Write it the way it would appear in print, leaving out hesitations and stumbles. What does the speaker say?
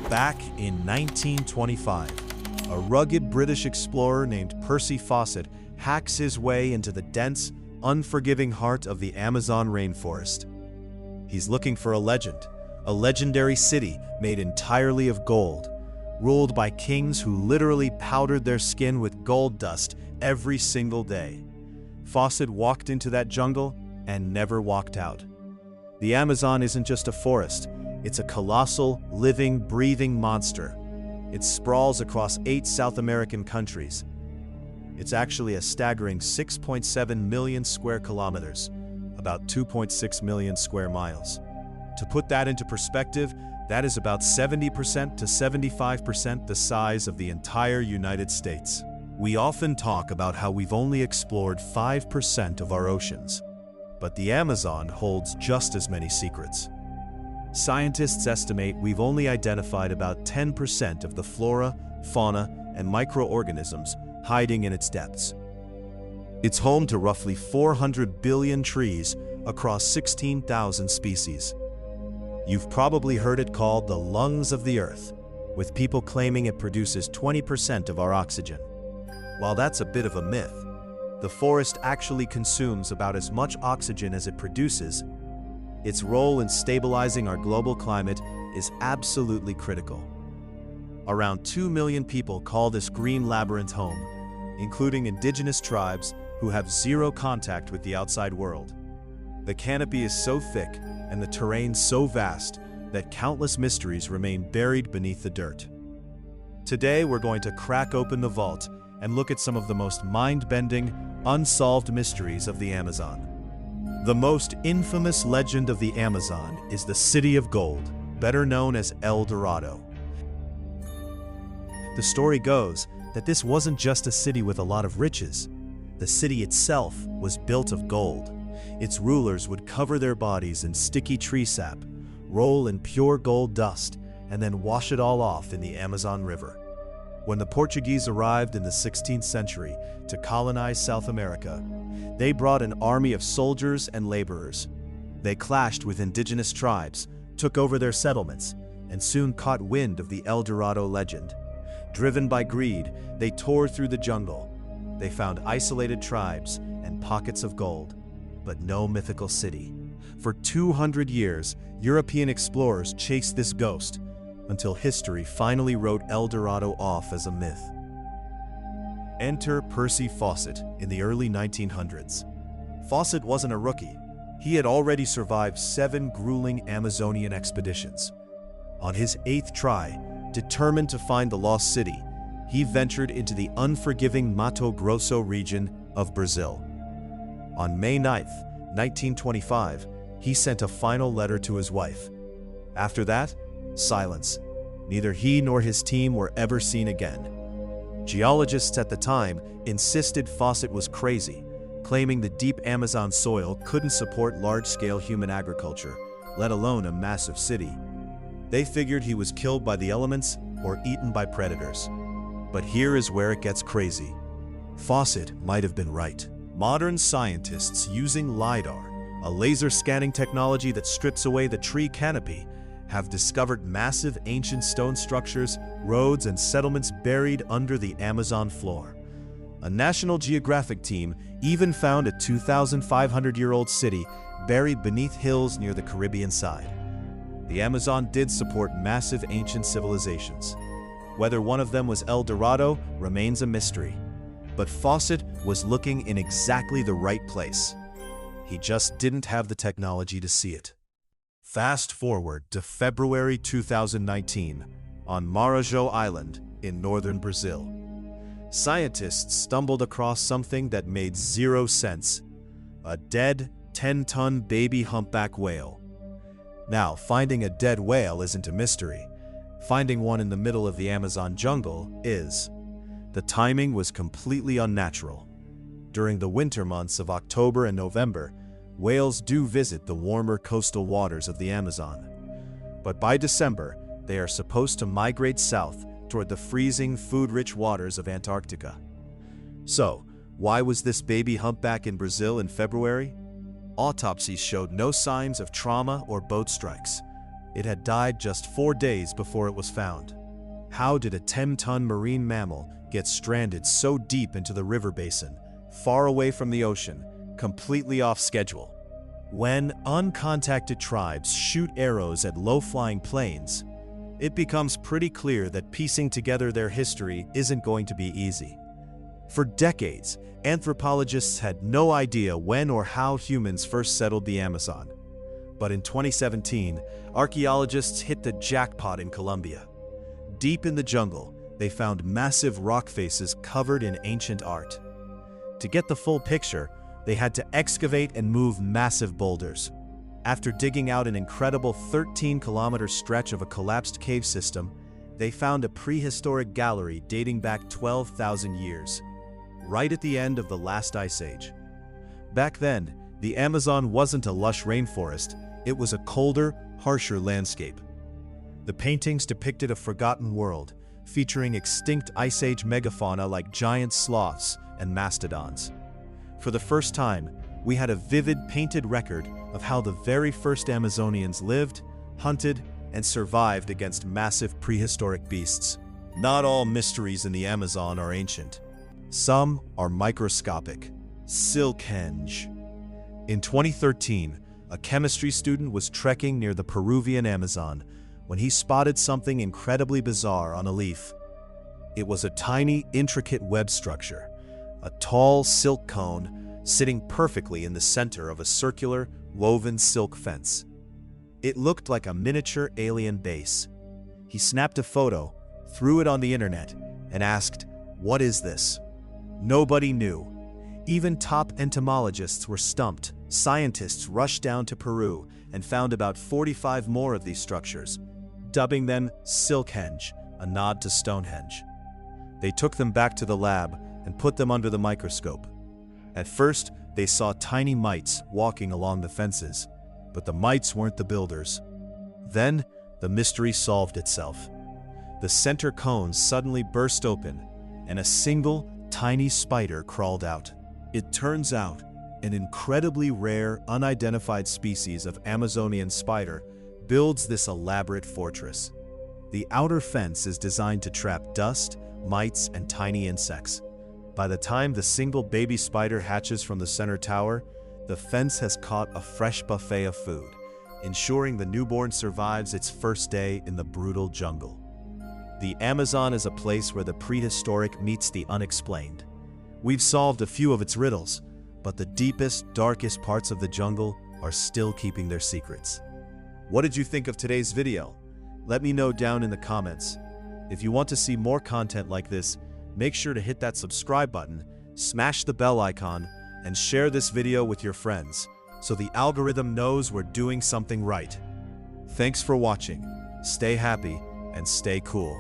Back in 1925, a rugged British explorer named Percy Fawcett hacks his way into the dense, unforgiving heart of the Amazon rainforest. He's looking for a legend, a legendary city made entirely of gold, ruled by kings who literally powdered their skin with gold dust every single day. Fawcett walked into that jungle and never walked out. The Amazon isn't just a forest, it's a colossal, living, breathing monster. It sprawls across 8 South American countries. It's actually a staggering 6.7 million square kilometers, about 2.6 million square miles. To put that into perspective, that is about 70% to 75% the size of the entire United States. We often talk about how we've only explored 5% of our oceans, but the Amazon holds just as many secrets. Scientists estimate we've only identified about 10% of the flora, fauna, and microorganisms hiding in its depths. It's home to roughly 400 billion trees across 16,000 species. You've probably heard it called the lungs of the earth, with people claiming it produces 20% of our oxygen. While that's a bit of a myth, the forest actually consumes about as much oxygen as it produces. Its role in stabilizing our global climate is absolutely critical. Around 2 million people call this green labyrinth home, including indigenous tribes who have zero contact with the outside world. The canopy is so thick and the terrain so vast that countless mysteries remain buried beneath the dirt. Today, we're going to crack open the vault and look at some of the most mind-bending, unsolved mysteries of the Amazon. The most infamous legend of the Amazon is the City of Gold, better known as El-Dorado. The story goes that this wasn't just a city with a lot of riches. The city itself was built of gold. Its rulers would cover their bodies in sticky tree sap, roll in pure gold dust, and then wash it all off in the Amazon River. When the Portuguese arrived in the 16th century to colonize South America, they brought an army of soldiers and laborers. They clashed with indigenous tribes, took over their settlements, and soon caught wind of the El-Dorado legend. Driven by greed, they tore through the jungle. They found isolated tribes and pockets of gold, but no mythical city. For 200 years, European explorers chased this ghost, until history finally wrote El-Dorado off as a myth. Enter Percy Fawcett in the early 1900s. Fawcett wasn't a rookie. He had already survived 7 grueling Amazonian expeditions. On his 8th try, determined to find the lost city, he ventured into the unforgiving Mato Grosso region of Brazil. On May 9, 1925, he sent a final letter to his wife. After that, silence. Neither he nor his team were ever seen again. Geologists at the time insisted Fawcett was crazy, claiming the deep Amazon soil couldn't support large-scale human agriculture, let alone a massive city. They figured he was killed by the elements or eaten by predators. But here is where it gets crazy. Fawcett might have been right. Modern scientists using LiDAR, a laser scanning technology that strips away the tree canopy, have discovered massive ancient stone structures, roads, and settlements buried under the Amazon floor. A National Geographic team even found a 2,500-year-old city buried beneath hills near the Caribbean side. The Amazon did support massive ancient civilizations. Whether one of them was El-Dorado remains a mystery, but Fawcett was looking in exactly the right place. He just didn't have the technology to see it. Fast forward to February 2019 on Marajó Island in northern Brazil. Scientists stumbled across something that made zero sense: a dead 10-ton baby humpback whale. Now, finding a dead whale isn't a mystery. Finding one in the middle of the Amazon jungle is. The timing was completely unnatural. During the winter months of October and November, whales do visit the warmer coastal waters of the Amazon. But by December, they are supposed to migrate south toward the freezing, food-rich waters of Antarctica. So, why was this baby humpback in Brazil in February? Autopsies showed no signs of trauma or boat strikes. It had died just 4 days before it was found. How did a 10-ton marine mammal get stranded so deep into the river basin, far away from the ocean, completely off schedule? When uncontacted tribes shoot arrows at low-flying planes, it becomes pretty clear that piecing together their history isn't going to be easy. For decades, anthropologists had no idea when or how humans first settled the Amazon. But in 2017, archaeologists hit the jackpot in Colombia. Deep in the jungle, they found massive rock faces covered in ancient art. To get the full picture, they had to excavate and move massive boulders. After digging out an incredible 13-kilometer stretch of a collapsed cave system, they found a prehistoric gallery dating back 12,000 years, right at the end of the last ice age. Back then, the Amazon wasn't a lush rainforest, it was a colder, harsher landscape. The paintings depicted a forgotten world, featuring extinct Ice Age megafauna like giant sloths and mastodons. For the first time, we had a vivid painted record of how the very first Amazonians lived, hunted, and survived against massive prehistoric beasts. Not all mysteries in the Amazon are ancient. Some are microscopic. Silkhenge. In 2013, a chemistry student was trekking near the Peruvian Amazon when he spotted something incredibly bizarre on a leaf. It was a tiny, intricate web structure, a tall silk cone sitting perfectly in the center of a circular, woven silk fence. It looked like a miniature alien base. He snapped a photo, threw it on the internet, and asked, "What is this?" Nobody knew. Even top entomologists were stumped. Scientists rushed down to Peru and found about 45 more of these structures, dubbing them Silkhenge, a nod to Stonehenge. They took them back to the lab and put them under the microscope. At first, they saw tiny mites walking along the fences, but the mites weren't the builders. Then, the mystery solved itself. The center cone suddenly burst open, and a single, tiny spider crawled out. It turns out, an incredibly rare, unidentified species of Amazonian spider builds this elaborate fortress. The outer fence is designed to trap dust, mites, and tiny insects. By the time the single baby spider hatches from the center tower, the fence has caught a fresh buffet of food, ensuring the newborn survives its first day in the brutal jungle. The Amazon is a place where the prehistoric meets the unexplained. We've solved a few of its riddles, but the deepest, darkest parts of the jungle are still keeping their secrets. What did you think of today's video? Let me know down in the comments. If you want to see more content like this, make sure to hit that subscribe button, smash the bell icon, and share this video with your friends so the algorithm knows we're doing something right. Thanks for watching. Stay happy and stay cool.